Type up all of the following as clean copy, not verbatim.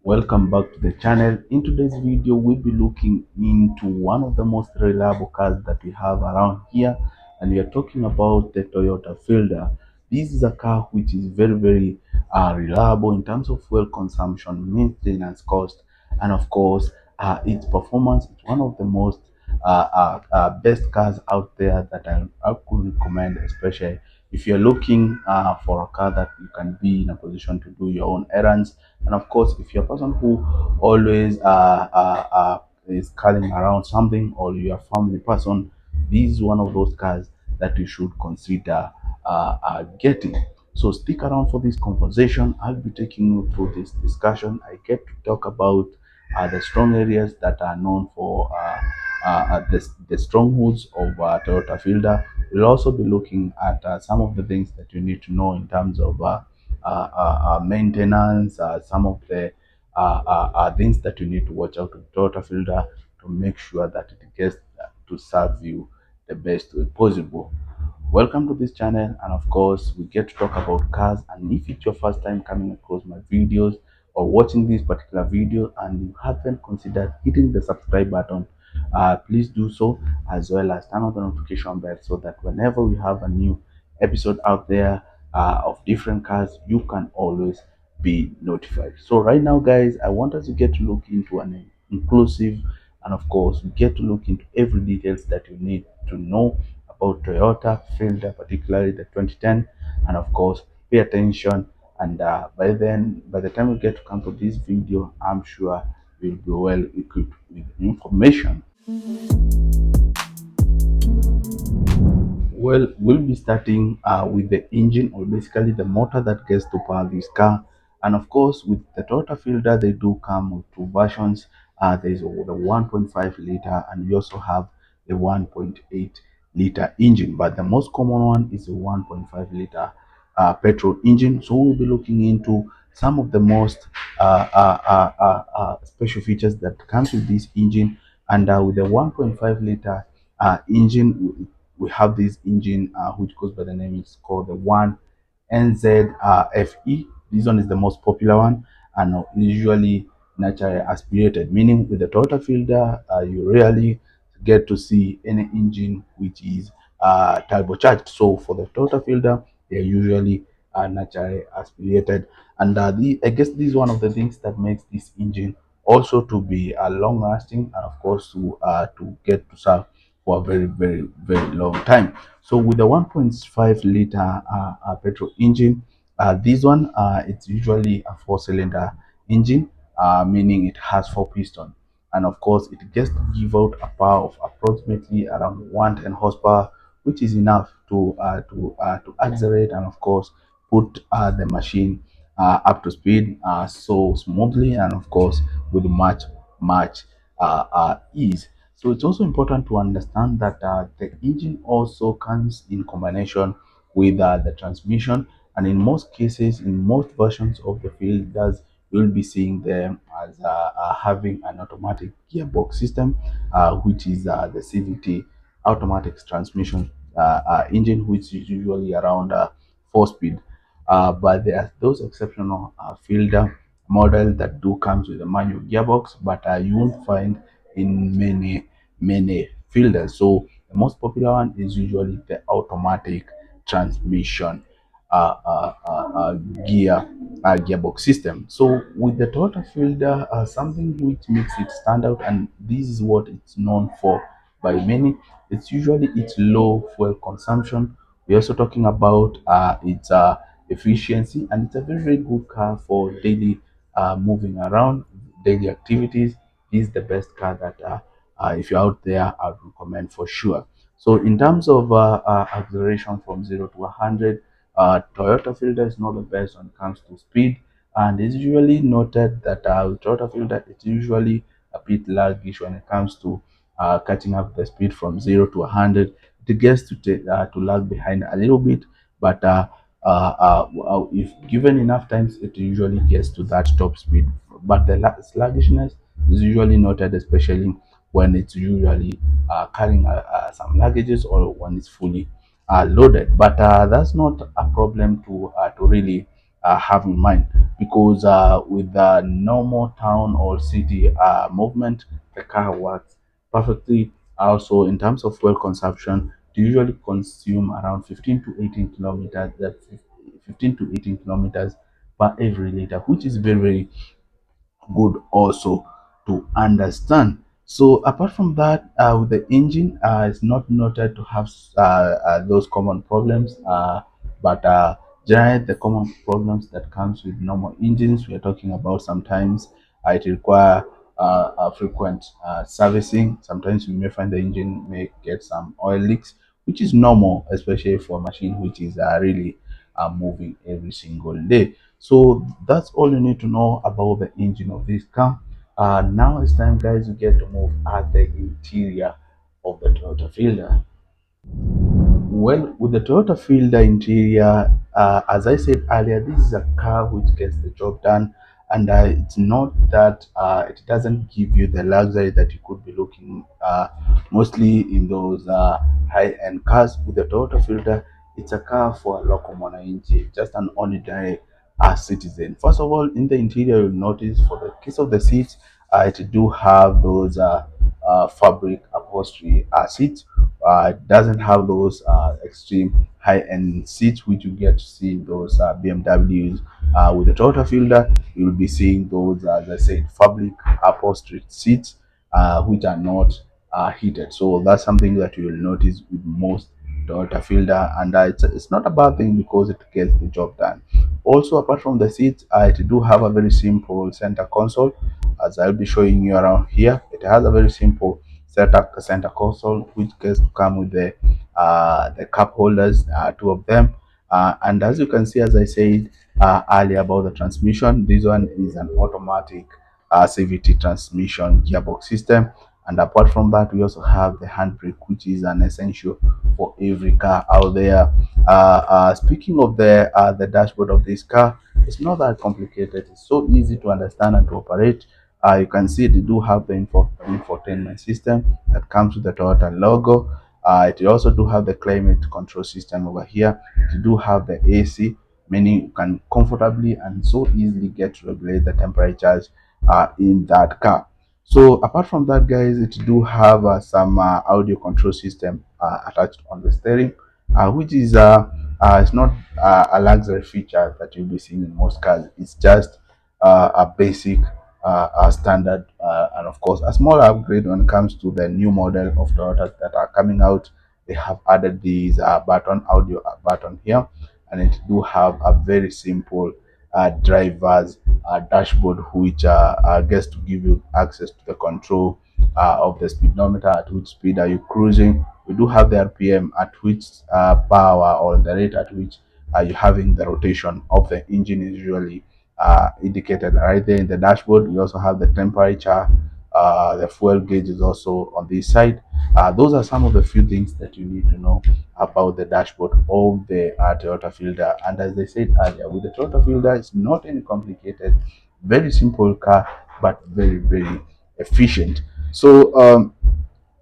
Welcome back to the channel. In today's video, we'll be looking into one of the most reliable cars that we have around here, and we are talking about the Toyota Fielder. This is a car which is very reliable in terms of fuel consumption, maintenance cost, and of course, its performance. It's one of the most best cars out there that I could recommend, especially if you're looking for a car that you can be in a position to do your own errands. And of course, if you're a person who always is carrying around something, or you're a family person, this is one of those cars that you should consider getting. So stick around for this conversation. I'll be taking you through this discussion. I get to talk about the strong areas that are known for the strongholds of Toyota Fielder. We'll also be looking at some of the things that you need to know in terms of maintenance, some of the things that you need to watch out with Toyota Fielder to make sure that it gets to serve you the best way possible. Welcome to this channel, and of course we get to talk about cars. And if it's your first time coming across my videos or watching this particular video and you haven't considered hitting the subscribe button, please do so, as well as turn on the notification bell so that whenever we have a new episode out there of different cars, you can always be notified. So right now, guys, I want us to get to look into an inclusive, and of course we get to look into every details that you need to know about Toyota Fielder, particularly the 2010, and of course pay attention. And by the time we get to come to this video, I'm sure you'll be well equipped with information. Well, we'll be starting with the engine, or basically the motor that gets to power this car. And of course, with the Toyota Fielder, they do come with two versions. There's the 1.5 liter, and we also have the 1.8 liter engine. But the most common one is the 1.5 liter petrol engine. So we'll be looking into some of the most special features that comes with this engine. And with the 1.5 liter engine, we have this engine which goes by the name, it's called the one NZFE. This one is the most popular one, and usually naturally aspirated, meaning with the Toyota Fielder, you rarely get to see any engine which is turbocharged. So for the Toyota Fielder, they're usually naturally aspirated, and I guess this is one of the things that makes this engine also to be long lasting, and of course to get to serve for a very long time. So with the 1.5 liter petrol engine, this one it's usually a four-cylinder engine, meaning it has four pistons, and of course it gets to give out a power of approximately around 110 horsepower, which is enough to accelerate and of course put the machine up to speed so smoothly, and of course with much ease. So it's also important to understand that the engine also comes in combination with the transmission, and in most cases, in most versions of the fielders, you'll be seeing them as having an automatic gearbox system, which is the CVT automatic transmission engine, which is usually around 4 speed. But there are those exceptional fielder model that do comes with a manual gearbox, but you won't find in many fielders. So the most popular one is usually the automatic transmission uh, uh, uh, uh, gear gearbox system. So with the Toyota Fielder, something which makes it stand out, and this is what it's known for by many. It's usually its low fuel consumption. We're also talking about its efficiency, and it's a very good car for daily moving around, daily activities. This is the best car that if you're out there, I'd recommend for sure. So in terms of acceleration from 0 to 100, Toyota Fielder is not the best when it comes to speed, and it's usually noted that with Toyota Fielder, it's usually a bit sluggish when it comes to catching up the speed from 0 to 100. It gets to lag behind a little bit, but if given enough times, it usually gets to that top speed. But the sluggishness is usually noted, especially when it's usually carrying some luggages, or when it's fully loaded. But that's not a problem to really have in mind, because with the normal town or city movement, the car works perfectly. Also, in terms of fuel consumption, they usually consume around 15 to 18 kilometers, 15 to 18 kilometers per every liter, which is very, very good also to understand. So apart from that, with the engine, it's not noted to have those common problems, but generally the common problems that comes with normal engines, we are talking about sometimes it require frequent servicing. Sometimes you may find the engine may get some oil leaks, which is normal, especially for a machine which is really moving every single day. So that's all you need to know about the engine of this car. Now it's time, guys, you get to move at the interior of the Toyota Fielder. Well, with the Toyota Fielder interior, as I said earlier, this is a car which gets the job done, and it's not that it doesn't give you the luxury that you could be looking mostly in those high-end cars. With the Toyota Fielder, it's a car for a local monainchi, just an ordinary citizen. First of all, in the interior, you'll notice for the case of the seats, it do have those fabric upholstery seats. It doesn't have those extreme high-end seats which you get to see in those BMWs. With the Toyota Fielder, you'll be seeing those, as I said, fabric upholstery seats, which are not heated. So that's something that you will notice with most Toyota Fielder, and it's not a bad thing because it gets the job done. Also, apart from the seats, it do have a very simple center console, as I'll be showing you around here. It has a very simple center console which gets to come with the cup holders, two of them, and as you can see, as I said earlier about the transmission, this one is an automatic CVT transmission gearbox system. And apart from that, we also have the handbrake, which is an essential for every car out there. Speaking of the dashboard of this car, it's not that complicated. It's so easy to understand and to operate. You can see they do have the infotainment system that comes with the Toyota logo. It also do have the climate control system over here. It do have the AC, meaning you can comfortably and so easily get to regulate the temperatures in that car. So apart from that, guys, it do have some audio control system attached on the steering, which is it's not a luxury feature that you'll be seeing in most cars. It's just a basic standard, and of course a small upgrade when it comes to the new model of Toyotas that are coming out. They have added these audio button here, and it do have a very simple driver's dashboard, which gets to give you access to the control of the speedometer, at which speed are you cruising. We do have the RPM, at which power or the rate at which you're having the rotation of the engine is usually indicated right there in the dashboard. We also have the temperature, the fuel gauge is also on this side. Those are some of the few things that you need to know about the dashboard of the Toyota Fielder. And as I said earlier, with the Toyota Fielder, it's not any complicated, very simple car, but very, very efficient. So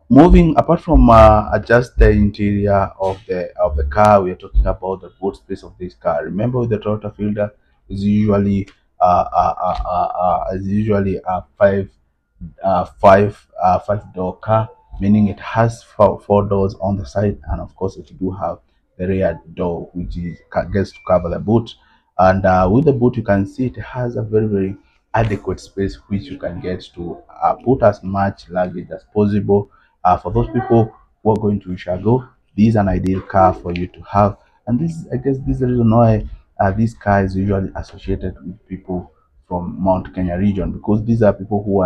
moving apart from just the interior of the car, we are talking about the boot space of this car. Remember, with the Toyota Fielder, is usually a five door car, meaning it has four doors on the side, and of course it do have the rear door which is gets to cover the boot. And with the boot, you can see it has a very, very adequate space which you can get to put as much luggage as possible. For those people who are going to Chicago, this is an ideal car for you to have. And this, I guess, this is the reason why this car is usually associated with people from Mount Kenya region, because these are people who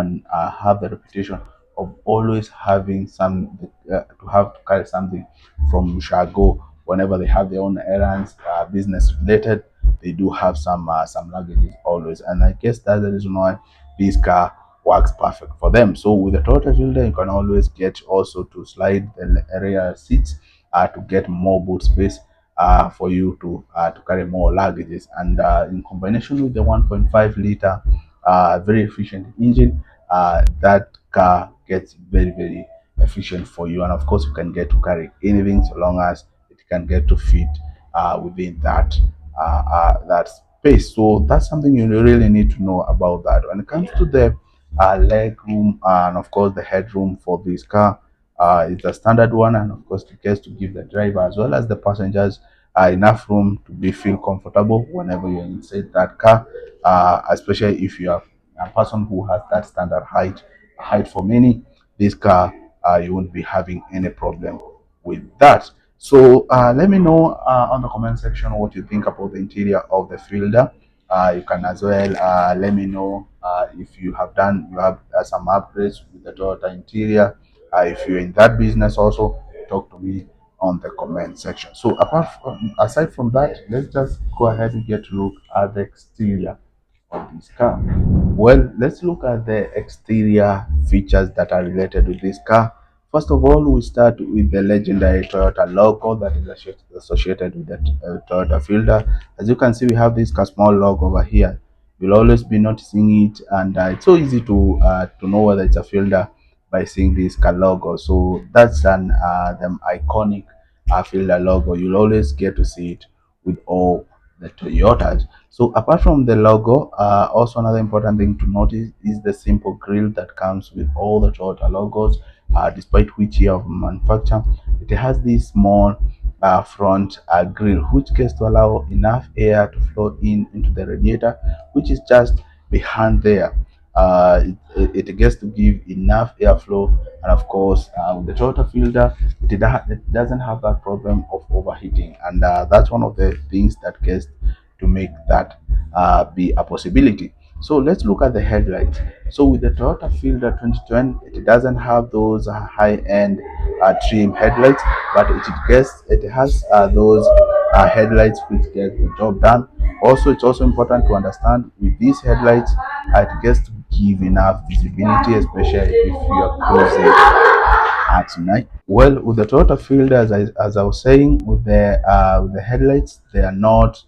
have the reputation of always having some to have to carry something from Chicago whenever they have their own errands, business related. They do have some luggages always, and I guess that's the reason why this car works perfect for them. So with the Toyota Fielder, you can always get also to slide the rear seats to get more boot space for you to carry more luggages. And in combination with the 1.5 liter very efficient engine, that car gets very, very efficient for you. And of course, you can get to carry anything so long as it can get to fit within that that space. So that's something you really need to know about that. When it comes to the leg room and of course the headroom for this car, it's a standard one, and of course it gets to give the driver as well as the passengers enough room to be feel comfortable whenever you're inside that car, especially if you are a person who has that standard height for many. This car, you won't be having any problem with that. So let me know on the comment section what you think about the interior of the Fielder. You can as well let me know if you have some upgrades with the Toyota interior. If you're in that business also, talk to me on the comment section. So aside from that, let's just go ahead and get to look at the exterior of this car. Well, let's look at the exterior features that are related with this car. First of all, we start with the legendary Toyota logo that is associated with the Toyota Fielder. As you can see, we have this small logo over here. You'll always be noticing it, and it's so easy to know whether it's a Fielder by seeing this car logo. So that's an the iconic Fielder logo. You'll always get to see it with all the Toyotas. So apart from the logo, also another important thing to notice is the simple grille that comes with all the Toyota logos. Despite which year of manufacture, it has this small front grille, which gets to allow enough air to flow into the radiator, which is just behind there. It gets to give enough airflow, and of course, with the Toyota Fielder, it doesn't have that problem of overheating, and that's one of the things that gets to make that be a possibility. So let's look at the headlights. So with the Toyota Fielder 2020, it doesn't have those high-end trim headlights, but it has those headlights which get the job done. Also, it's also important to understand with these headlights, it gets to give enough visibility, especially if you are cruising at night. Well, with the Toyota Fielder, as I was saying, with the headlights, they are not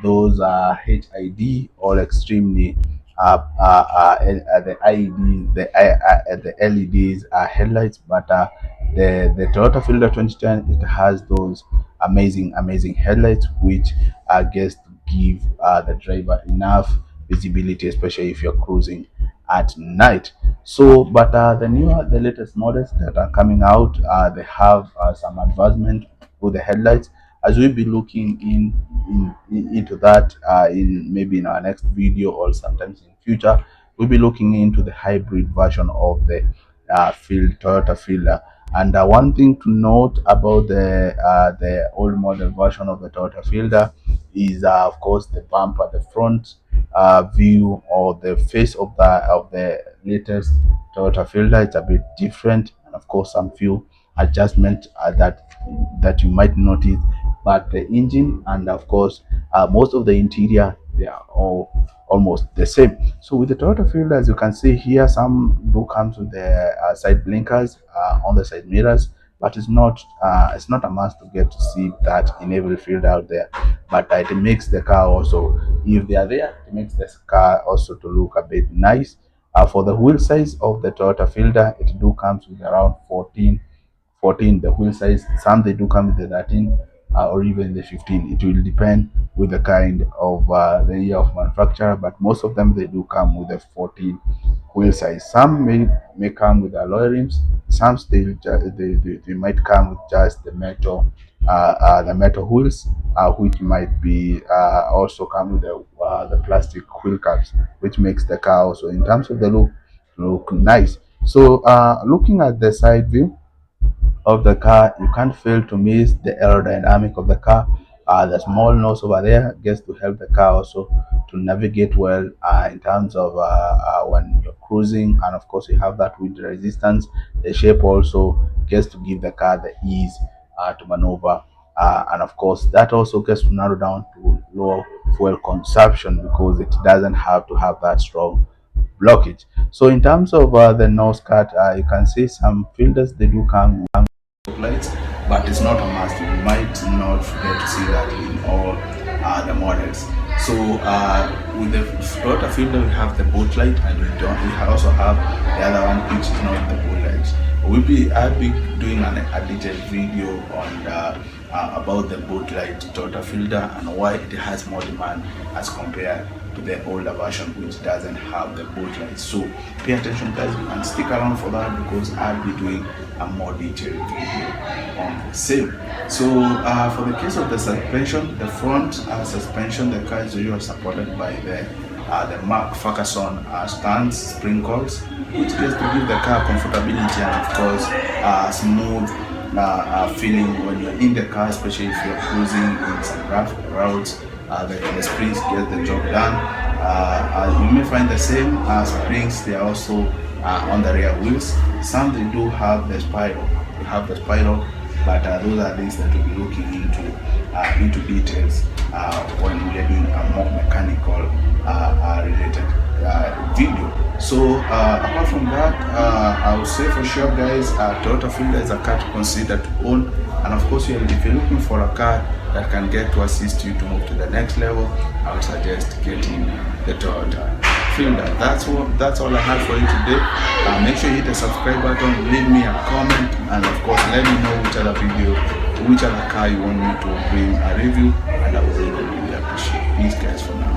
those HID or extremely the IED, the LEDs headlights, but the Toyota Fielder 2010, it has those amazing headlights which gets to give the driver enough visibility, especially if you're cruising at night. So, but the latest models that are coming out, they have some advancement with the headlights. As we'll be looking into that in maybe in our next video or sometimes in future, we'll be looking into the hybrid version of the Toyota Fielder. And one thing to note about the old model version of the Toyota Fielder is, of course, the bumper, the front view or the face of the latest Toyota Fielder. It's a bit different, and of course, some few adjustments that you might notice. But the engine and of course most of the interior, they are all almost the same. So with the Toyota Fielder, as you can see here, some do comes with the side blinkers on the side mirrors, but it's not a must to get to see that in every field out there. But it makes the car also, if they are there, it makes the car also to look a bit nice. For the wheel size of the Toyota Fielder, it do comes with around 14 the wheel size. Some they do come with the 13 or even the 15. It will depend with the kind of the year of manufacturer, but most of them they do come with a 14 wheel size. Some may come with alloy rims. Some still they might come with just the metal wheels, which might be also come with the plastic wheel caps, which makes the car also in terms of the look nice. So looking at the side view of the car, you can't fail to miss the aerodynamic of the car. The small nose over there gets to help the car also to navigate well in terms of when you're cruising, and of course you have that wind resistance. The shape also gets to give the car the ease to maneuver, and of course that also gets to narrow down to low fuel consumption because it doesn't have to have that strong blockage. So in terms of the nose cut, you can see some filters they do come lights, but it's not a must. You might not get to see that in all the models. So with the Toyota Fielder, we have the boot light, and we also have the other one which is not the boot light. I'll be doing a detailed video on about the boot light Toyota Fielder and why it has more demand as compared to the older version which doesn't have the boot light. So pay attention guys and stick around for that because I'll be doing a more detailed video on the same. So for the case of the suspension, the front suspension, the car is usually supported by the Mark Ferguson stance sprinkles, which gets to give the car comfortability and of course smooth feeling when you're in the car, especially if you're cruising in some rough routes. The springs get the job done. You may find the same springs. They are also on the rear wheels. Some they do have the spiral. They have the spiral, but those are things that we'll be looking into details when we are doing a more mechanical related video. So apart from that, I would say for sure guys, Toyota Fielder is a car to consider to own, and of course if you're looking for a car that can get to assist you to move to the next level, I would suggest getting the Toyota Fielder. That's all I have for you today. Make sure you hit the subscribe button, leave me a comment, and of course let me know which other car you want me to bring a review